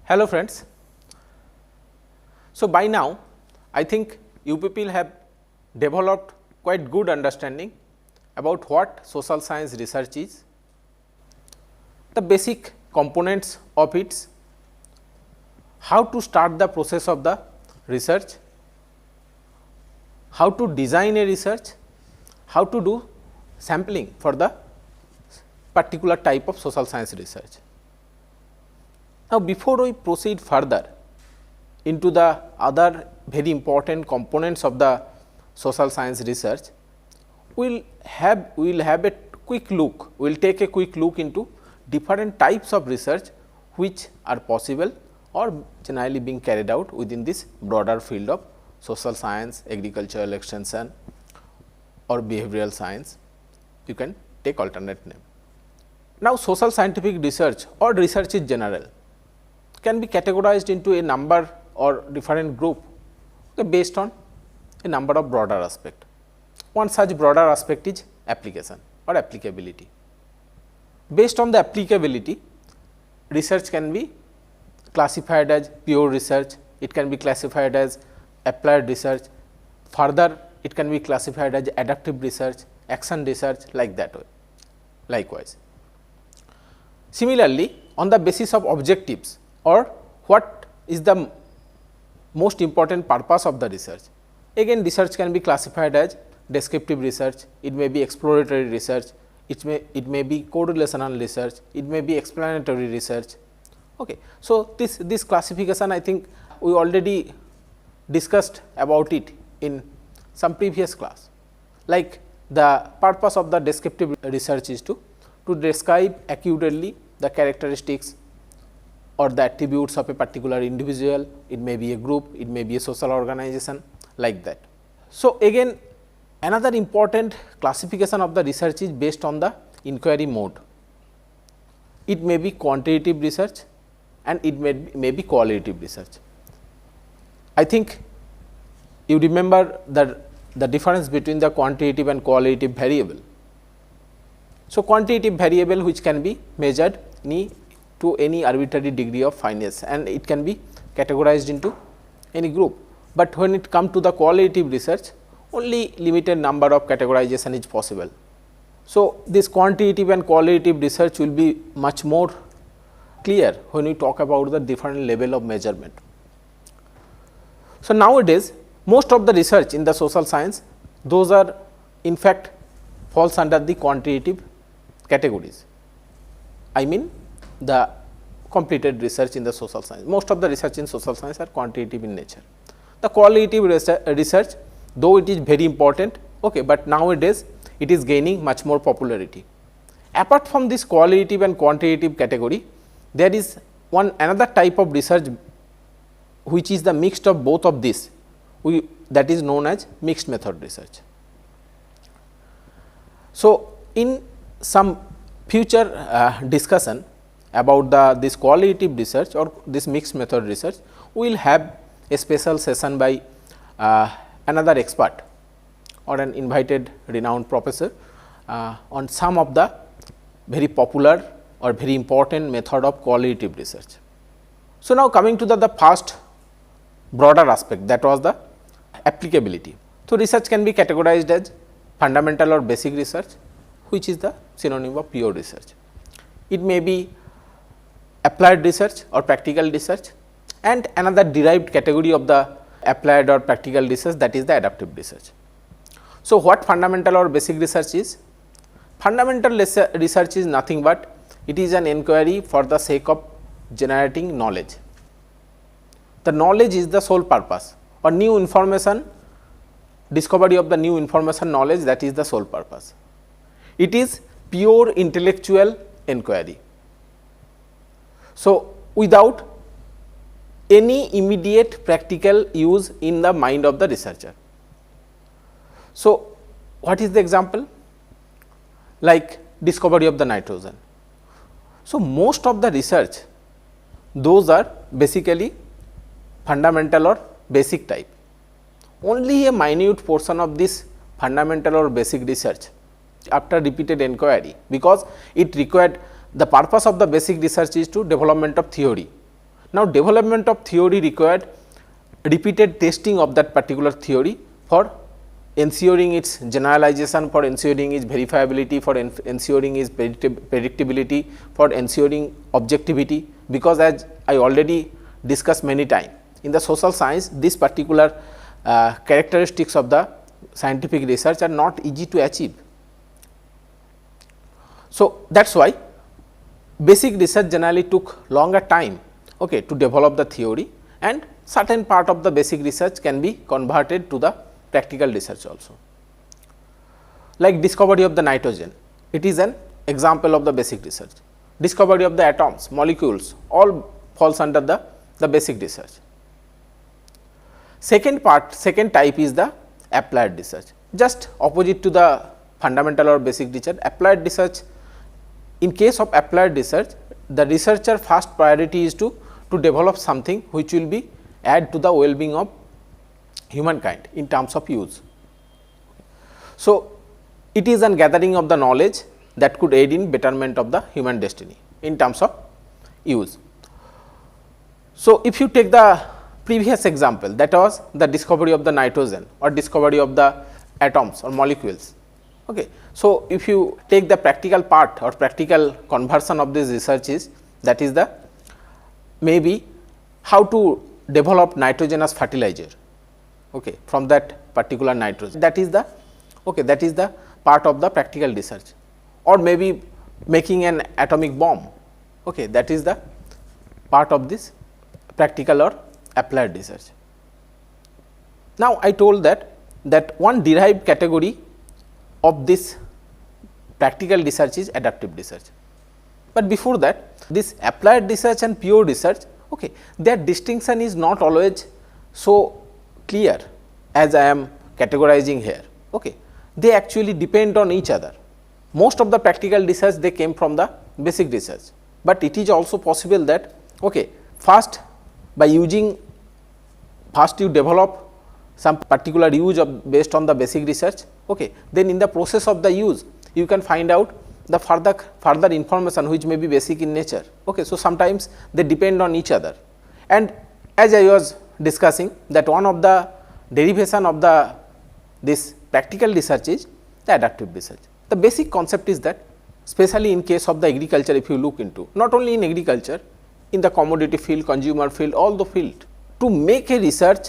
Hello friends. So, by now I think you people have developed quite good understanding about what social science research is, the basic components of it, how to start the process of the research, how to design a research, how to do sampling for the particular type of social science research. Now, before we proceed further into the other very important components of the social science research, we will have a quick look, we will take a quick look into different types of research which are possible or generally being carried out within this broader field of social science, agricultural extension or behavioral science. You can take alternate name. Now, social scientific research or research in general can be categorized into a number or different group based on a number of broader aspect. One such broader aspect is application or applicability. Based on the applicability, research can be classified as pure research, it can be classified as applied research, further it can be classified as adaptive research, action research, like that way. Likewise, similarly, on the basis of objectives or what is the most important purpose of the research, again research can be classified as descriptive research, it may be exploratory research, it may be correlational research, it may be explanatory research. Okay. So, this classification I think we already discussed about it in some previous class. Like the purpose of the descriptive research is to describe accurately the characteristics or the attributes of a particular individual, it may be a group, it may be a social organization, like that. So, again another important classification of the research is based on the inquiry mode. It may be quantitative research and it may be qualitative research. I think you remember the difference between the quantitative and qualitative variable. So, quantitative variable which can be measured to any arbitrary degree of fineness and it can be categorized into any group, but when it comes to the qualitative research, only limited number of categorization is possible. So, this quantitative and qualitative research will be much more clear when we talk about the different level of measurement. So, nowadays most of the research in the social science, those are in fact falls under the quantitative categories. I mean the completed research in the social science, most of the research in social science are quantitative in nature. The qualitative research, though it is very important, okay, but nowadays it is gaining much more popularity. Apart from this qualitative and quantitative category, there is another type of research which is the mixed of both of these, that is known as mixed method research. So, in some future discussion about this qualitative research or this mixed method research, we will have a special session by another expert or an invited renowned professor on some of the very popular or very important method of qualitative research. So, now coming to the first broader aspect, that was the applicability. So, research can be categorized as fundamental or basic research, which is the synonym of pure research. It may be applied research or practical research, and another derived category of the applied or practical research, that is the adaptive research. So, what fundamental or basic research is? Fundamental research is nothing but it is an inquiry for the sake of generating knowledge. The knowledge is the sole purpose, or new information, discovery of the new information knowledge, that is the sole purpose. It is pure intellectual inquiry. So, without any immediate practical use in the mind of the researcher. So, what is the example? Like discovery of the nitrogen. So, most of the research, those are basically fundamental or basic type. Only a minute portion of this fundamental or basic research after repeated inquiry, because it required, the purpose of the basic research is to development of theory. Now, development of theory required repeated testing of that particular theory for ensuring its generalization, for ensuring its verifiability, for ensuring its predictability, for ensuring objectivity, because as I already discussed many times, in the social science this particular characteristics of the scientific research are not easy to achieve. So, that is why basic research generally took longer time to develop the theory, and certain part of the basic research can be converted to the practical research also. Like discovery of the nitrogen, it is an example of the basic research. Discovery of the atoms, molecules, all falls under the basic research. Second type is the applied research, just opposite to the fundamental or basic research. Applied research, in case of applied research, the researcher first priority is to develop something which will be add to the well-being of humankind in terms of use. So, it is an gathering of the knowledge that could aid in betterment of the human destiny in terms of use. So, if you take the previous example, that was the discovery of the nitrogen or discovery of the atoms or molecules. So, if you take the practical part or practical conversion of this research is, that is the maybe how to develop nitrogen as fertilizer from that particular nitrogen, that is the part of the practical research, or maybe making an atomic bomb, that is the part of this practical or applied research. Now, I told that one derived category of this practical research is adaptive research, but before that this applied research and pure research, their distinction is not always so clear as I am categorizing here. They actually depend on each other. Most of the practical research they came from the basic research, but it is also possible that first you develop some particular use based on the basic research, then in the process of the use you can find out the further information which may be basic in nature. So, sometimes they depend on each other, and as I was discussing that one of the derivation of this practical research is the adaptive research. The basic concept is that, especially in case of the agriculture, if you look into, not only in agriculture, in the commodity field, consumer field, all the field, to make a research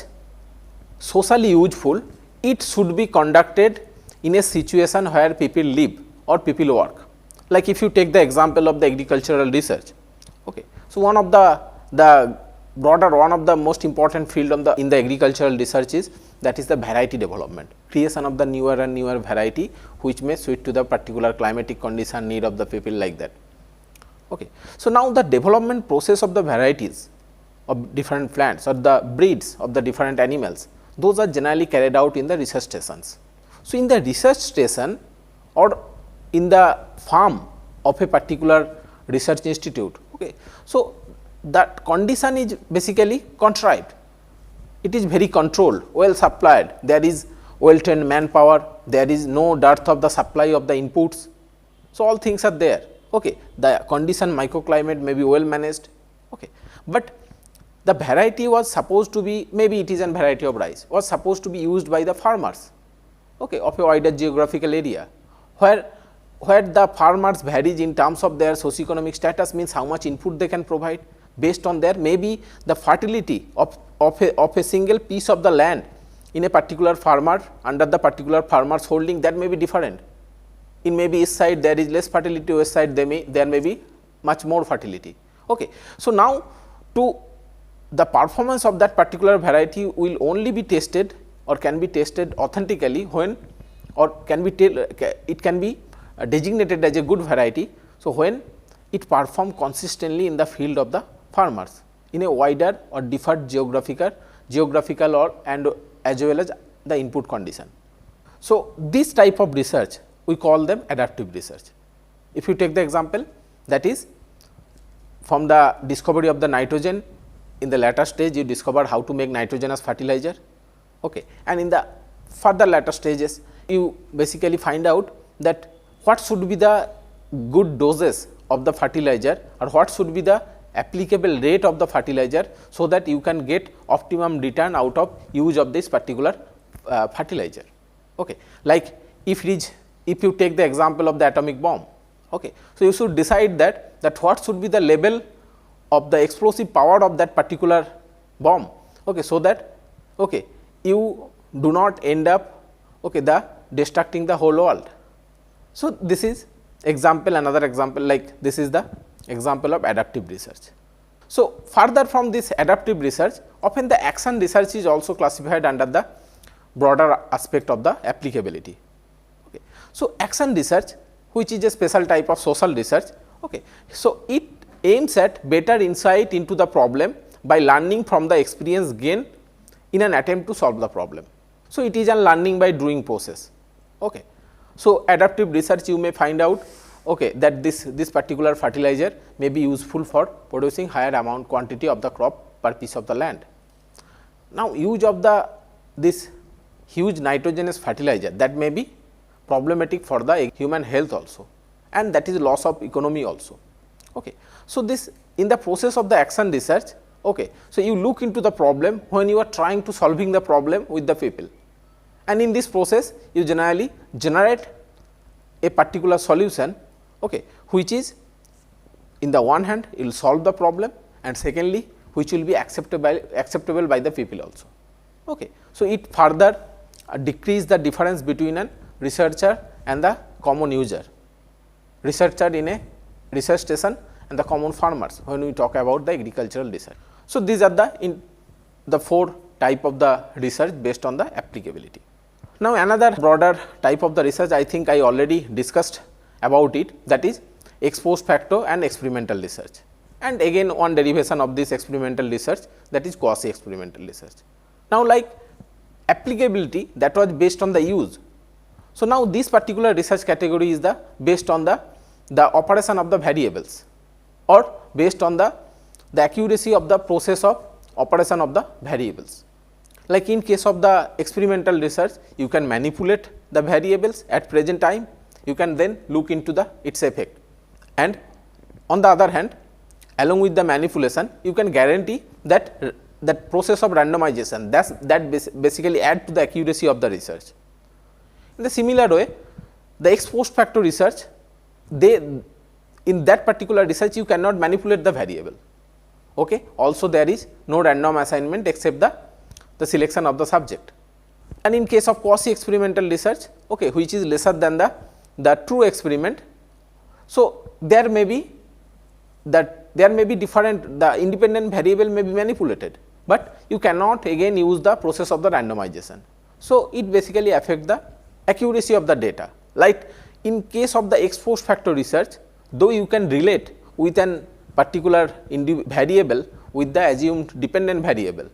socially useful, it should be conducted in a situation where people live or people work. Like if you take the example of the agricultural research, so one of the broader, one of the most important field in the agricultural research is, that is the variety development, creation of the newer and newer variety which may suit to the particular climatic condition need of the people, like that. So, now the development process of the varieties of different plants or the breeds of the different animals, those are generally carried out in the research stations. So, in the research station or in the farm of a particular research institute, so that condition is basically contrived. It is very controlled, well supplied, there is well trained manpower, there is no dearth of the supply of the inputs. So, all things are there. The condition microclimate may be well managed, but the variety was supposed to be, maybe it is a variety of rice, was supposed to be used by the farmers of a wider geographical area, where the farmers varies in terms of their socioeconomic status, means how much input they can provide. Based on their, maybe the fertility of a single piece of the land in a particular farmer, under the particular farmer's holding, that may be different. In maybe east side there is less fertility, west side there may be much more fertility. So, now to the performance of that particular variety will only be tested or can be tested authentically when, or it can be designated as a good variety. So, when it perform consistently in the field of the farmers in a wider or different geographical or and as well as the input condition. So, this type of research we call them adaptive research. If you take the example, that is from the discovery of the nitrogen, in the later stage you discover how to make nitrogen as fertilizer, and in the further later stages you basically find out that what should be the good doses of the fertilizer or what should be the applicable rate of the fertilizer, so that you can get optimum return out of use of this particular fertilizer. Okay. Like if you take the example of the atomic bomb, okay. So you should decide that what should be the level of the explosive power of that particular bomb, okay, so that, okay, you do not end up, okay, the destructing the whole world. So this is example, another example, like this is the example of adaptive research. So further from this adaptive research, often the action research is also classified under the broader aspect of the applicability. Okay. So action research, which is a special type of social research, okay. So it aims at better insight into the problem by learning from the experience gained in an attempt to solve the problem. So it is a learning by doing process. Okay. So adaptive research, you may find out, okay, that this particular fertilizer may be useful for producing higher amount quantity of the crop per piece of the land. Now use of this huge nitrogenous fertilizer, that may be problematic for the human health also, and that is loss of economy also. Okay. So this, in the process of the action research, okay, so you look into the problem when you are trying to solving the problem with the people, and in this process you generally generate a particular solution, okay, which is, in the one hand, you will solve the problem, and secondly, which will be acceptable by the people also. Okay. So it further decrease the difference between a researcher and the common user, researcher in a research station and the common farmers when we talk about the agricultural research. So these are the 4 type of the research based on the applicability. Now another broader type of the research, I think I already discussed about it, that is ex post facto and experimental research, and again one derivation of this experimental research, that is quasi experimental research. Now like applicability, that was based on the use. So now this particular research category is based on the operation of the variables, or based on the accuracy of the process of operation of the variables. Like in case of the experimental research, you can manipulate the variables at present time, you can then look into its effect, and on the other hand, along with the manipulation, you can guarantee that process of randomization, that basically add to the accuracy of the research. In the similar way, the ex post facto research, in that particular research you cannot manipulate the variable. Okay. Also there is no random assignment except the selection of the subject. And in case of quasi experimental research, okay, which is lesser than the true experiment, so there may be different, the independent variable may be manipulated, but you cannot again use the process of the randomization. So it basically affect the accuracy of the data. Like in case of the ex post facto research, though you can relate with an particular variable with the assumed dependent variable,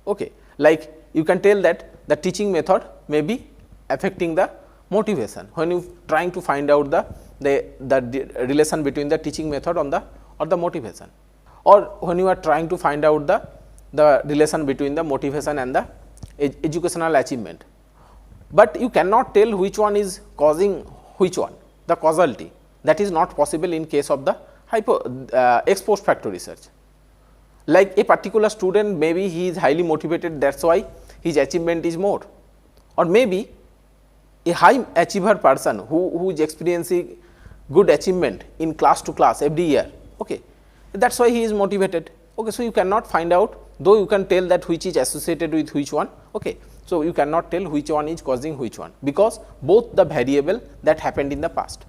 okay, like you can tell that the teaching method may be affecting the motivation when you trying to find out the relation between the teaching method or the motivation, or when you are trying to find out the relation between the motivation and the educational achievement, but you cannot tell which one is causing which one, the causality. That is not possible in case of the ex post facto research. Like a particular student, maybe he is highly motivated, that is why his achievement is more, or maybe a high achiever person who is experiencing good achievement in class to class every year, okay, that is why he is motivated. Okay. So you cannot find out, though you can tell that which is associated with which one, okay. So you cannot tell which one is causing which one, because both the variable that happened in the past.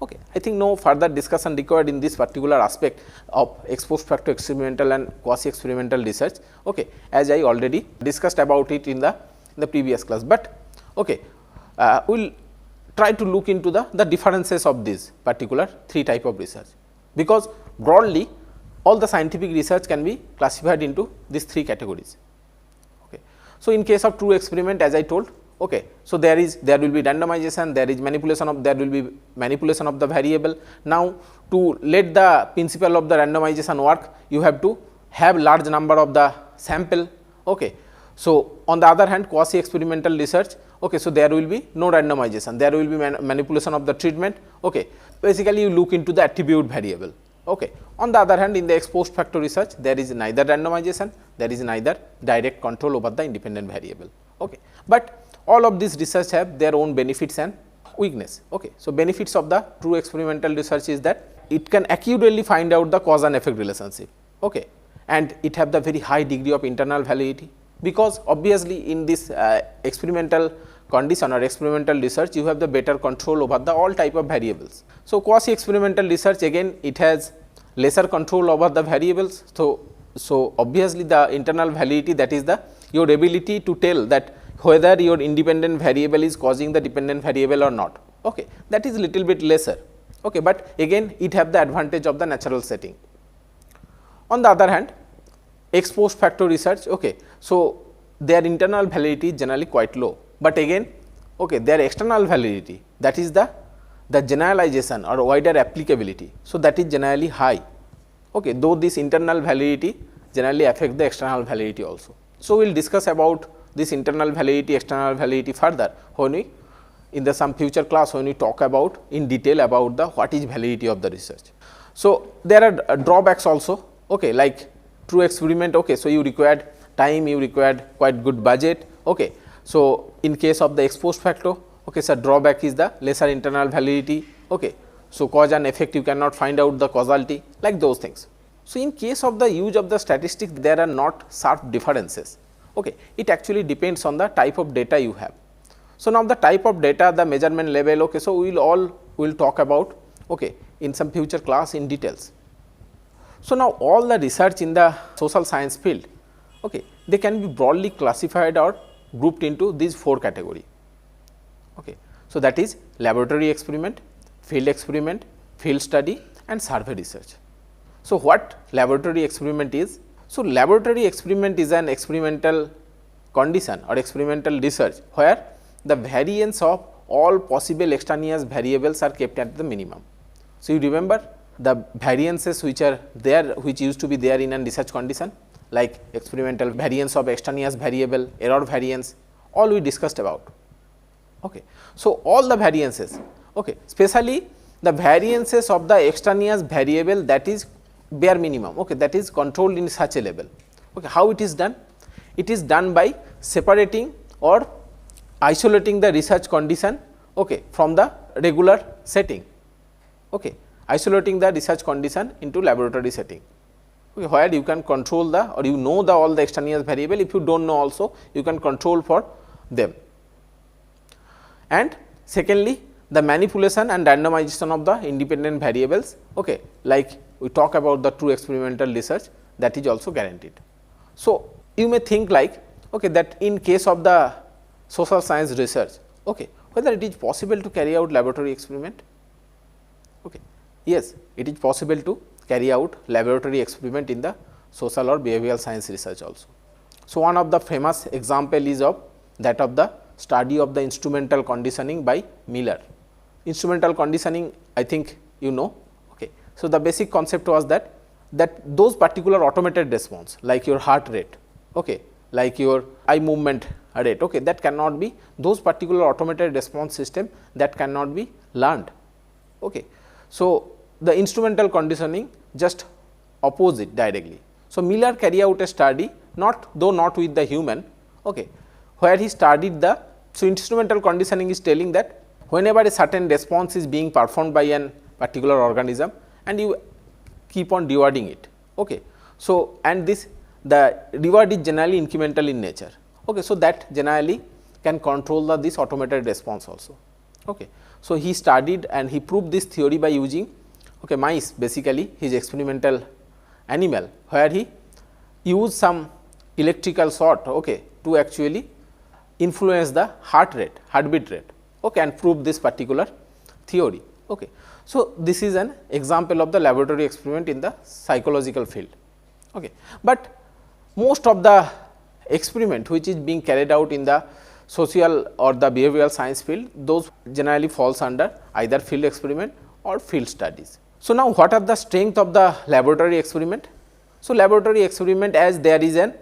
Okay. I think no further discussion required in this particular aspect of ex post facto experimental and quasi experimental research, okay, as I already discussed about it in the previous class. But okay, we will try to look into the differences of these particular 3 type of research, because broadly all the scientific research can be classified into these 3 categories. Okay. So in case of true experiment, as I told, okay, so there will be randomization, there will be manipulation of the variable. Now to let the principle of the randomization work, you have to have large number of the sample. Okay. So on the other hand, quasi experimental research, okay, so there will be no randomization, there will be manipulation of the treatment. Okay. Basically you look into the attribute variable. Okay. On the other hand, in the ex post facto research, there is neither randomization, there is neither direct control over the independent variable. Okay. But all of these research have their own benefits and weakness. Okay. So, benefits of the true experimental research is that it can accurately find out the cause and effect relationship. Okay. And it have the very high degree of internal validity, because obviously in this experimental condition or experimental research, you have the better control over the all type of variables. So, quasi experimental research, again it has lesser control over the variables. So obviously the internal validity, that is the your ability to tell that whether your independent variable is causing the dependent variable or not. Okay. That is little bit lesser. Okay. But again it have the advantage of the natural setting. On the other hand, ex post facto research, okay, so their internal validity is generally quite low, but again, okay, their external validity, that is the generalization or wider applicability. So, that is generally high, okay, though this internal validity generally affect the external validity also. So, we will discuss about this internal validity, external validity further when we in the some future class, when we talk about in detail about the what is validity of the research. So, there are drawbacks also, okay, like true experiment, okay, so you required time, you required quite good budget, okay. So, in case of the ex post facto, okay, so drawback is the lesser internal validity, okay. So, cause and effect you cannot find out the causality, like those things. So, in case of the use of the statistics, there are not sharp differences, okay. It actually depends on the type of data you have. So, now the type of data, the measurement level, okay, so we will talk about, okay, in some future class in details. So, now all the research in the social science field, okay, they can be broadly classified or grouped into these 4 categories. Okay. So, that is laboratory experiment, field study and survey research. So, what laboratory experiment is? So, laboratory experiment is an experimental condition or experimental research where the variance of all possible extraneous variables are kept at the minimum. So, you remember the variances which are there, which used to be there in a research condition, like experimental variance of extraneous variable, error variance, all we discussed about. Okay. So, all the variances, okay, especially the variances of the extraneous variable, that is bare minimum, okay, that is controlled in such a level. Okay. How it is done? It is done by separating or isolating the research condition, okay, from the regular setting. Okay. Isolating the research condition into laboratory setting, okay, where you can control the or you know the all the extraneous variable. If you do not know also, you can control for them. And secondly, the manipulation and randomization of the independent variables, okay, like we talk about the true experimental research, that is also guaranteed. So, you may think like, okay, that in case of the social science research, okay, whether it is possible to carry out laboratory experiment. Okay. Yes, it is possible to carry out laboratory experiment in the social or behavioral science research also. So, one of the famous example is of that of the study of the instrumental conditioning by Miller. Instrumental conditioning, I think you know. Okay. So, the basic concept was that those particular automated response, like your heart rate, okay, like your eye movement rate, okay, that cannot be, those particular automated response system that cannot be learned. Okay. So, the instrumental conditioning just opposite directly. So, Miller carry out a study, though not with the human, okay, where he studied the, so instrumental conditioning is telling that whenever a certain response is being performed by an particular organism and you keep on rewarding it. Okay. So, and this the reward is generally incremental in nature. Okay. So, that generally can control this automated response also. Okay. So, he studied and he proved this theory by using, okay, mice, basically his experimental animal, where he used some electrical short, okay, to actually influence the heartbeat rate, okay, and prove this particular theory. Okay. So, this is an example of the laboratory experiment in the psychological field. Okay. But most of the experiment which is being carried out in the social or the behavioral science field, those generally falls under either field experiment or field studies. So, now what are the strength of the laboratory experiment? So, laboratory experiment, as there is an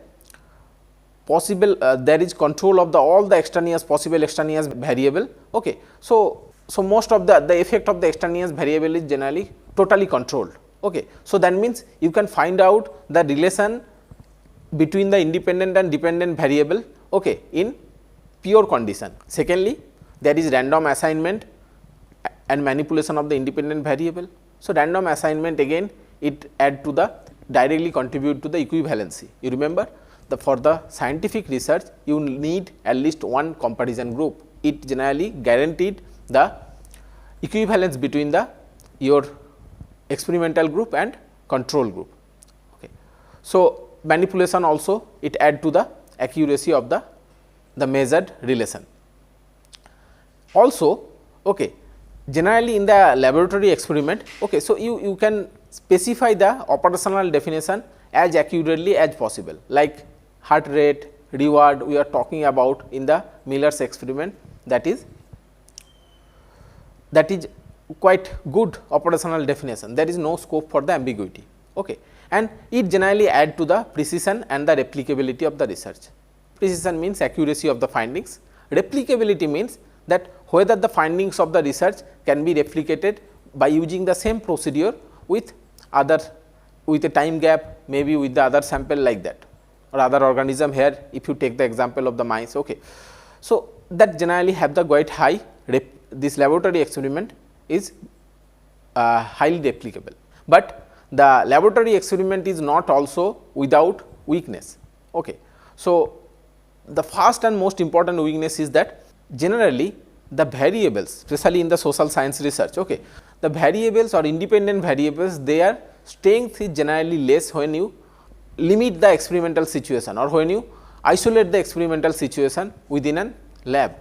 possible there is control of the all the extraneous possible extraneous variable. Okay. So, most of the effect of the extraneous variable is generally totally controlled. Okay. So, that means you can find out the relation between the independent and dependent variable, okay, in pure condition. Secondly, there is random assignment and manipulation of the independent variable. So, random assignment again it add to the directly contribute to the equivalency. You remember for the scientific research you need at least one comparison group. It generally guaranteed the equivalence between the your experimental group and control group. Okay. So, manipulation also it add to the accuracy of the measured relation. Also, okay, generally in the laboratory experiment, okay, so you can specify the operational definition as accurately as possible, like heart rate, reward we are talking about in the Miller's experiment, that is quite good operational definition, there is no scope for the ambiguity. Okay. And it generally add to the precision and the replicability of the research. Precision means accuracy of the findings, replicability means that whether the findings of the research can be replicated by using the same procedure with a time gap, maybe with the other sample like that or other organism here if you take the example of the mice. Okay. So, that generally have the quite high this laboratory experiment is highly replicable, but the laboratory experiment is not also without weakness. Okay. So, the first and most important weakness is that generally the variables, especially in the social science research, okay, the variables or independent variables, their strength is generally less when you limit the experimental situation or when you isolate the experimental situation within a lab.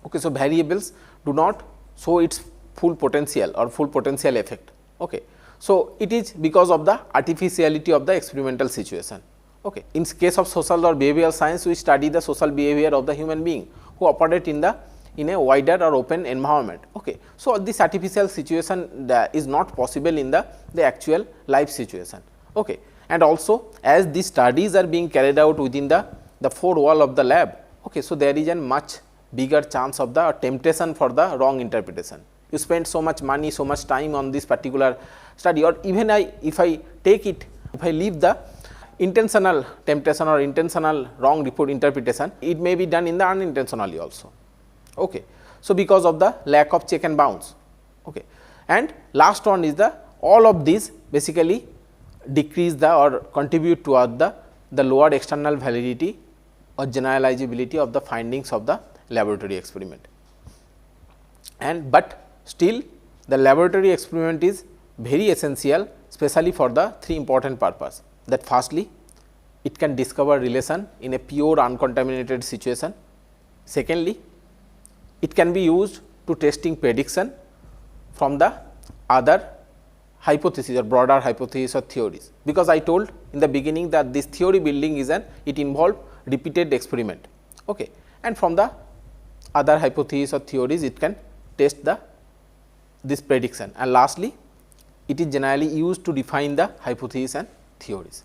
Okay. So, variables do not show its full potential or full potential effect. Okay. So, it is because of the artificiality of the experimental situation. Okay. In case of social or behavioral science, we study the social behavior of the human being who operate in a wider or open environment. Okay. So, this artificial situation is not possible in the actual life situation. Okay. And also as these studies are being carried out within the four wall of the lab. Okay. So, there is a much bigger chance of the temptation for the wrong interpretation. You spend so much money, so much time on this particular study, or even if I leave the intentional temptation or intentional wrong report interpretation, it may be done in the unintentionally also. Okay. So, because of the lack of check and bounds. Okay. And last one is all of these basically decrease or contribute toward the lower external validity or generalizability of the findings of the laboratory experiment. But still the laboratory experiment is very essential, especially for the three important purposes, that firstly it can discover relation in a pure uncontaminated situation. Secondly, it can be used to testing prediction from the other hypothesis or broader hypothesis or theories, because I told in the beginning that this theory building is it involved repeated experiment. Okay. And from the other hypothesis or theories it can test this prediction, and lastly it is generally used to define the hypothesis and theories.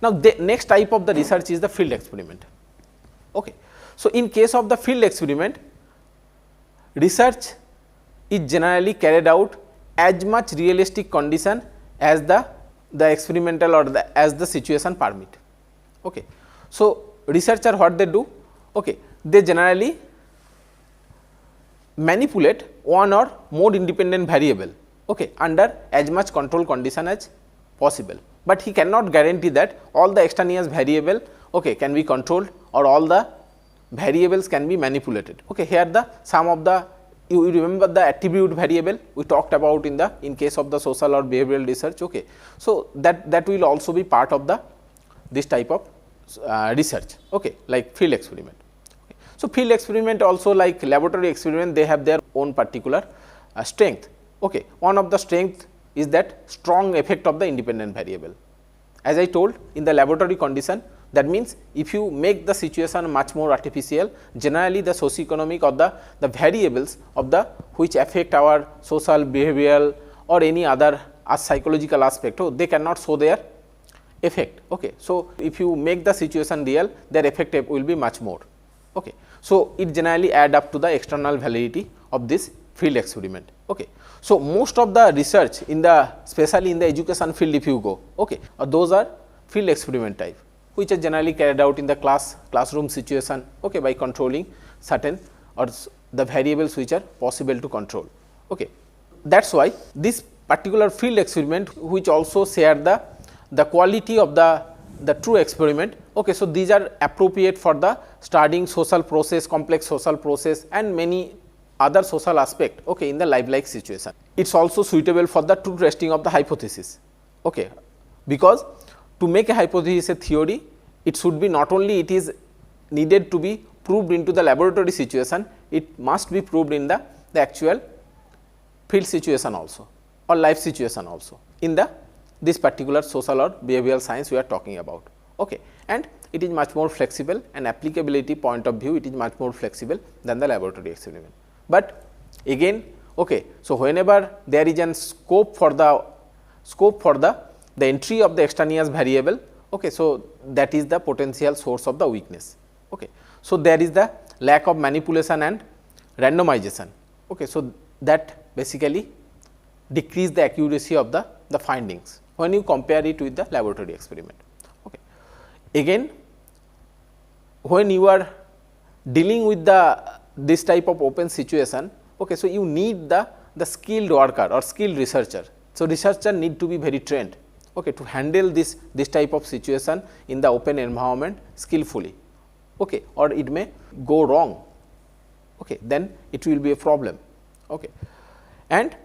Now, the next type of the research is the field experiment. Okay. So, in case of the field experiment, research is generally carried out as much realistic condition as the experimental or as the situation permit. Okay. So, researcher what they do? Okay, they generally manipulate one or more independent variable, okay, under as much control condition as possible, but he cannot guarantee that all the extraneous variable, okay, can be controlled or all the variables can be manipulated. Okay. Here the some of the you remember the attribute variable we talked about in case of the social or behavioral research. Okay. So, that will also be part of this type of research, okay, like field experiment. Okay. So, field experiment also like laboratory experiment, they have their own particular strength. Okay. One of the strength is that strong effect of the independent variable. As I told, in the laboratory condition, that means if you make the situation much more artificial, generally the socioeconomic or the variables of which affect our social, behavioral or any other psychological aspect, they cannot show their effect. Okay. So, if you make the situation real, their effect will be much more. Okay. So, it generally add up to the external validity of this field experiment. Okay. So, most of the research in the especially in the education field if you go, okay, those are field experiment type, which are generally carried out in the classroom situation, okay, by controlling certain or the variables which are possible to control. Okay. That is why this particular field experiment which also share the quality of the true experiment. Okay. So, these are appropriate for the studying social process, complex social process and many other social aspect, okay, in the life-like situation. It is also suitable for the true testing of the hypothesis, okay, because to make a hypothesis a theory, it should be not only it is needed to be proved into the laboratory situation, it must be proved in the actual field situation also or life situation also in the this particular social or behavioral science we are talking about. Okay. And it is much more flexible and applicability point of view, it is much more flexible than the laboratory experiment. But again, okay, so whenever there is an scope for the entry of the extraneous variable, okay, so that is the potential source of the weakness. Okay. So, there is the lack of manipulation and randomization. Okay. So, that basically decrease the accuracy of the findings when you compare it with the laboratory experiment. Okay. Again, when you are dealing with this type of open situation, okay, so you need the skilled worker or skilled researcher. So, researcher need to be very trained, okay, to handle this type of situation in the open environment skillfully, okay, or it may go wrong, okay, then it will be a problem. Okay. And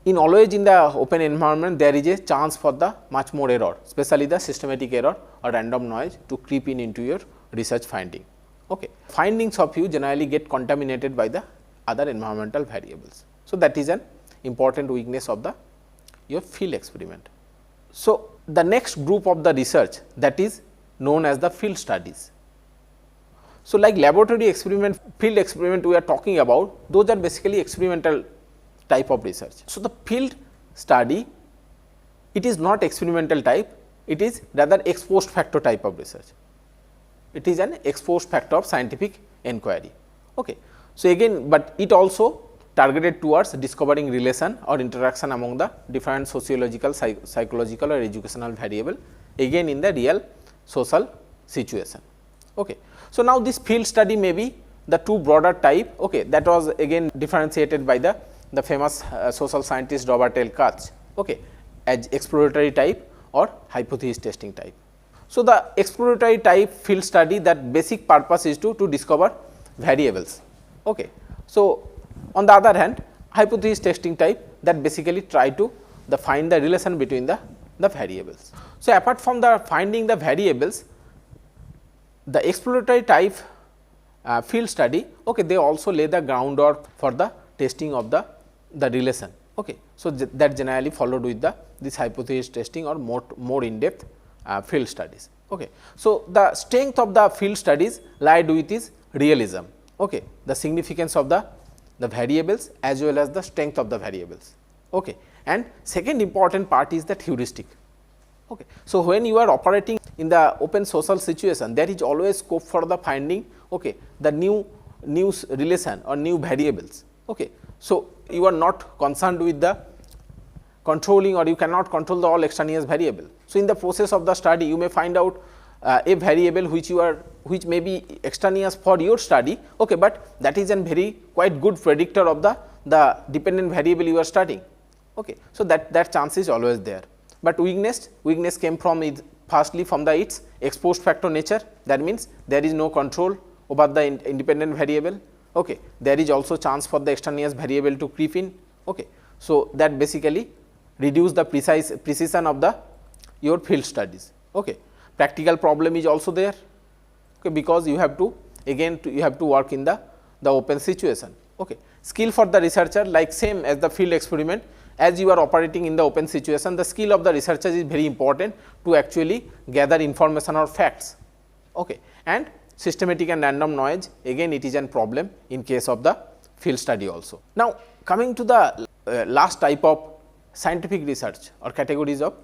in always in the open environment there is a chance for the much more error, especially the systematic error or random noise to creep into your research finding. Okay. Findings of you generally get contaminated by the other environmental variables. So, that is an important weakness of your field experiment. So, the next group of the research that is known as the field studies. So, like laboratory experiment, field experiment we are talking about, those are basically experimental type of research. So, the field study, it is not experimental type, it is rather ex post facto type of research. It is an ex post facto of scientific inquiry. Okay. So, again, but it also targeted towards discovering relation or interaction among the different sociological, psychological or educational variable, again in the real social situation. Okay. So, now this field study may be the two broader type, okay, that was again differentiated by the famous social scientist Robert L. Koch, okay, as exploratory type or hypothesis testing type. So, the exploratory type field study, that basic purpose is to discover variables. Okay. So, on the other hand, hypothesis testing type, that basically try to find the relation between the variables. So, apart from the finding the variables, the exploratory type field study, okay, they also lay the groundwork for the testing of the relation. Okay. So, that generally followed with this hypothesis testing or more in depth field studies. Okay. So, the strength of the field studies lied with is realism, okay, the significance of the variables as well as the strength of the variables. Okay. And second important part is that heuristic. Okay. So, when you are operating in the open social situation, there is always scope for the finding, okay, the new relation or new variables. Okay. So, you are not concerned with the controlling or you cannot control the all extraneous variable. So, in the process of the study you may find out a variable which may be extraneous for your study, okay, but that is a very quite good predictor of the dependent variable you are studying. Okay. So, that chance is always there, but weakness came from it firstly from its ex post facto nature, that means there is no control over the independent variable. Okay. There is also chance for the extraneous variable to creep in. Okay. So, that basically reduce the precision of your field studies. Okay. Practical problem is also there, okay, because you have to you have to work in the open situation. Okay. Skill for the researcher, like same as the field experiment, as you are operating in the open situation, the skill of the researcher is very important to actually gather information or facts. Okay. And systematic and random noise, again it is a problem in case of the field study also. Now, coming to the last type of scientific research or categories of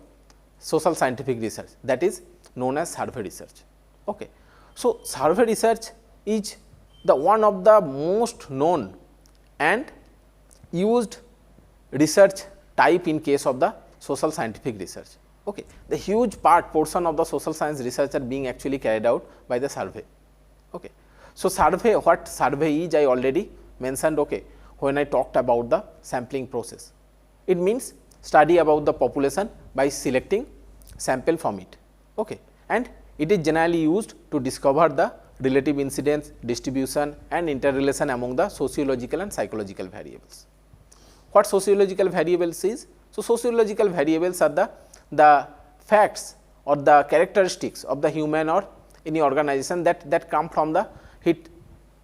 social scientific research, that is known as survey research. Okay. So, survey research is the one of the most known and used research type in case of the social scientific research. Okay. The huge portion of the social science research are being actually carried out by the survey. Okay. So, survey, what survey is, I already mentioned, okay, when I talked about the sampling process. It means study about the population by selecting sample from it, okay, and it is generally used to discover the relative incidence, distribution and interrelation among the sociological and psychological variables. What sociological variables is? So, sociological variables are the facts or the characteristics of the human or any organization that come from the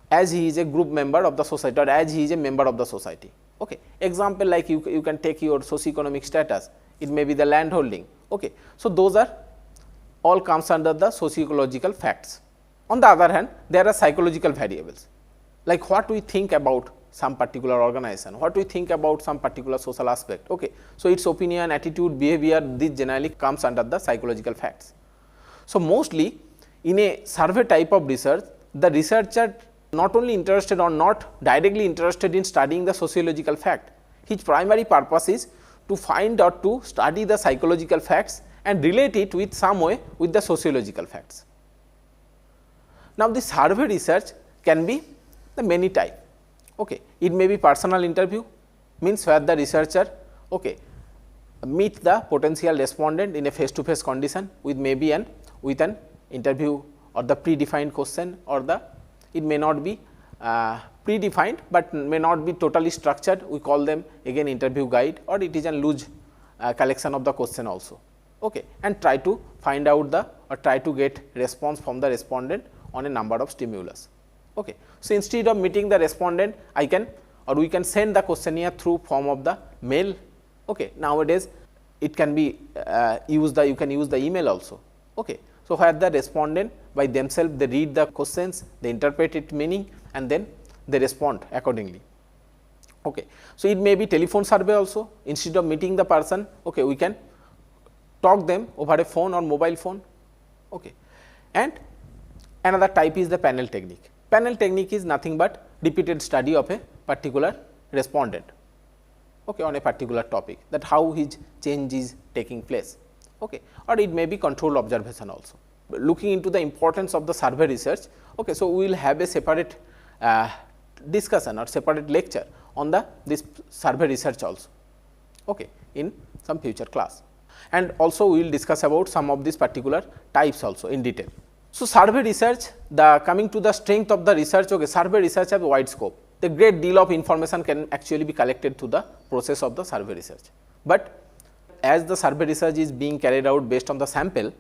as he is a group member of the society or as he is a member of the society. Okay. Example, like you can take your socioeconomic status, it may be the land holding. Okay. So, those are all comes under the sociological facts. On the other hand, there are psychological variables, like what we think about some particular organization, what we think about some particular social aspect. Okay. So, its opinion, attitude, behavior, this generally comes under the psychological facts. So, mostly in a survey type of research, the researcher not only interested or not directly interested in studying the sociological fact, his primary purpose is to find or to study the psychological facts and relate it with some way with the sociological facts. Now, the survey research can be the many type. Okay. It may be personal interview, means where the researcher, okay, meet the potential respondent in a face to face condition with maybe with an interview or the predefined question, or it may not be predefined, but may not be totally structured. We call them again interview guide, or it is a loose collection of the question also. Okay. And try to find out or try to get response from the respondent on a number of stimulus. Okay. So, instead of meeting the respondent, I can or we can send the questionnaire through form of the mail. Okay. Nowadays, it can be you can use the email also. Okay. So, where the respondent by themselves, they read the questions, they interpret its meaning and then they respond accordingly. Okay. So, it may be telephone survey also, instead of meeting the person, okay, we can talk them over a phone or mobile phone. Okay. And another type is the panel technique. Panel technique is nothing but repeated study of a particular respondent, okay, on a particular topic, that how his change is taking place. Okay. Or it may be controlled observation also. Looking into the importance of the survey research, okay, so we will have a separate discussion or separate lecture on this survey research also, okay, in some future class. And also we will discuss about some of these particular types also in detail. So, survey research, coming to the strength of the research, okay, survey research has wide scope. The great deal of information can actually be collected through the process of the survey research. But as the survey research is being carried out based on the sample,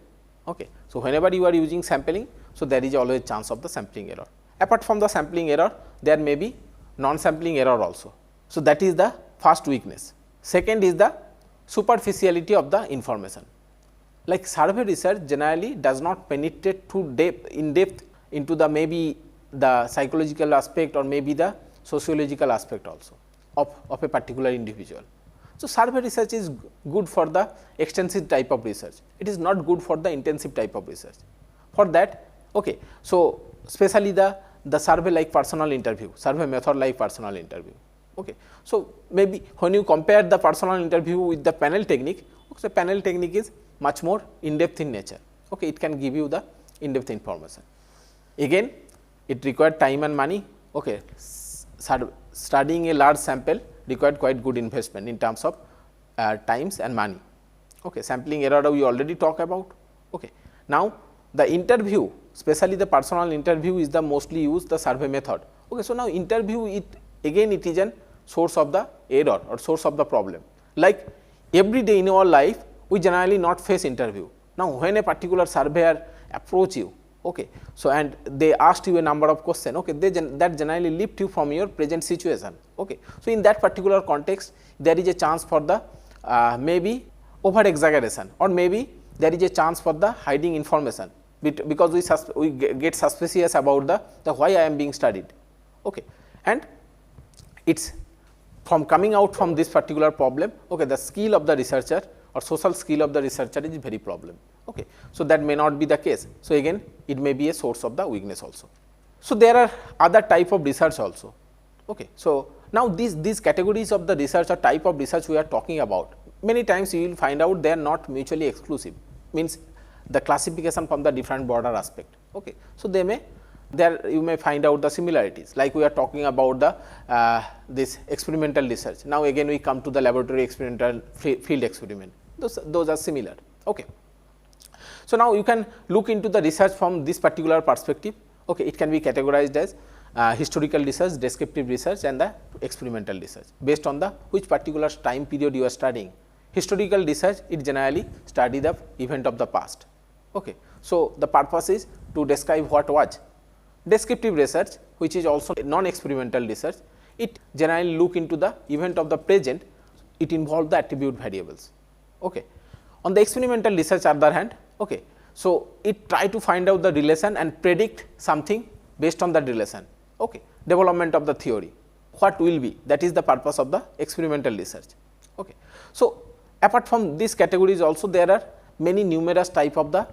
okay, so whenever you are using sampling, so there is always chance of the sampling error. Apart from the sampling error, there may be non-sampling error also. So, that is the first weakness. Second is the superficiality of the information. Like survey research generally does not penetrate too in depth into the maybe the psychological aspect or maybe the sociological aspect also of a particular individual. So, survey research is good for the extensive type of research, it is not good for the intensive type of research. For that, okay, so especially the survey like personal interview, survey method like personal interview. Okay. So, maybe when you compare the personal interview with the panel technique, okay, panel technique is much more in depth in nature. Okay. It can give you the in depth information. Again, it required time and money. Okay. Studying a large sample required quite good investment in terms of times and money. Okay. Sampling error we already talked about. Okay. Now, the interview, especially the personal interview, is the mostly used the survey method. Okay. So, now interview it is a source of the error or source of the problem. Like every day in our life, we generally not face interview. Now, when a particular surveyor approach you, okay, so and they asked you a number of questions, okay, that generally lift you from your present situation. Okay. So, in that particular context, there is a chance for the maybe over exaggeration, or maybe there is a chance for the hiding information, because we get suspicious about the why I am being studied. Okay. And it's from coming out from this particular problem, okay, the skill of the researcher or social skill of the researcher is very problem. Okay. So, that may not be the case. So, again it may be a source of the weakness also. So, there are other type of research also. Okay. So, Now, these categories of the research or type of research we are talking about, many times you will find out they are not mutually exclusive, means the classification from the different broader aspect. Okay. So, they may there you may find out the similarities, like we are talking about the this experimental research. Now, again we come to the laboratory experimental field experiment, those are similar. Okay. So, now you can look into the research from this particular perspective. Okay. It can be categorized as historical research, descriptive research and the experimental research based on the which particular time period you are studying. Historical research, it generally study the event of the past. Okay. So, the purpose is to describe what was. Descriptive research, which is also non-experimental research, it generally look into the event of the present, it involve the attribute variables. Okay. On the experimental research other hand, okay, so it try to find out the relation and predict something based on that relation. Okay. Development of the theory, what will be, that is the purpose of the experimental research. Okay. So, apart from these categories also there are many numerous type of the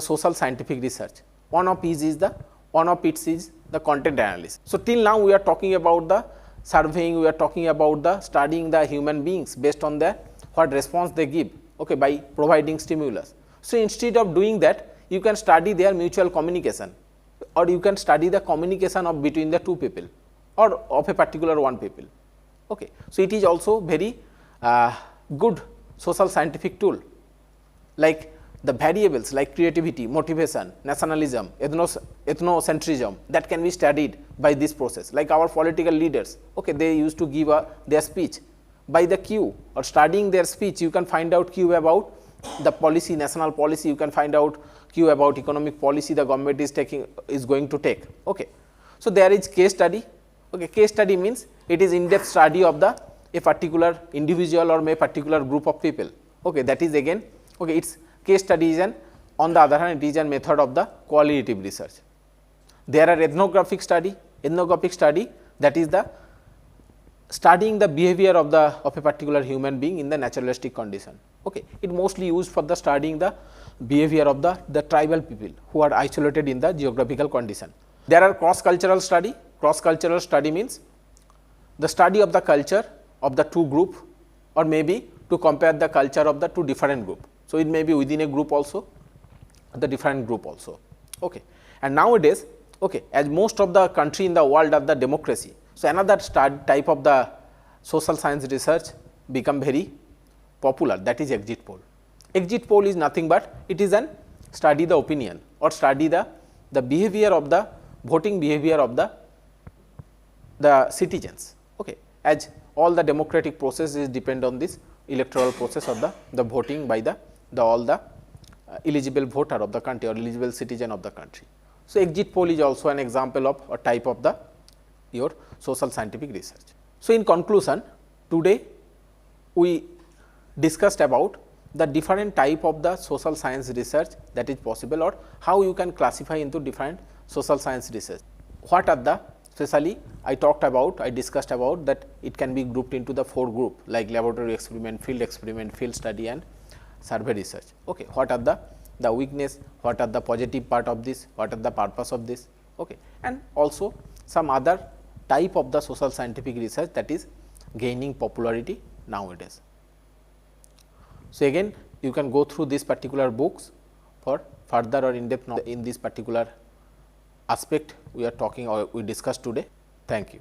social scientific research. One of it is the content analysis. So, till now we are talking about the surveying, we are talking about the studying the human beings based on the what response they give, okay, by providing stimulus. So, instead of doing that, you can study their mutual communication, or you can study the communication of between the two people or of a particular one people. Okay. So, it is also very good social scientific tool, like the variables like creativity, motivation, nationalism, ethnocentrism, that can be studied by this process. Like our political leaders, okay, they used to give their speech by the Q, or studying their speech you can find out Q about the policy, national policy, you can find out Q about economic policy the government is going to take. Okay. So, there is case study. Okay. Case study means it is in depth study of a particular individual or a particular group of people. Okay. That is again, okay, its case study is on the other hand, it is a method of the qualitative research. There are ethnographic study, that is the studying the behavior of a particular human being in the naturalistic condition. Okay. It mostly used for the studying the behavior of the tribal people who are isolated in the geographical condition. There are cross cultural study. Cross cultural study means the study of the culture of the two group, or maybe to compare the culture of the two different group. So, it may be within a group also, the different group also. Okay. And nowadays, okay, as most of the country in the world are the democracy, so another type of the social science research become very popular, that is exit poll. Exit poll is nothing but it is an study the opinion or study the behavior of the voting behavior of the citizens. Okay. As all the democratic processes depend on this electoral process of the voting by all the eligible voter of the country or eligible citizen of the country. So, exit poll is also an example of a type of your social scientific research. So, in conclusion, today we discussed about the different type of the social science research that is possible, or how you can classify into different social science research. What are the, especially I discussed about that it can be grouped into the 4 group like laboratory experiment, field study and survey research. Okay. What are the weakness, what are the positive part of this, what are the purpose of this, okay. And also some other type of the social scientific research that is gaining popularity nowadays. So, again you can go through these particular books for further or in depth knowledge in this particular aspect we are talking or we discussed today. Thank you.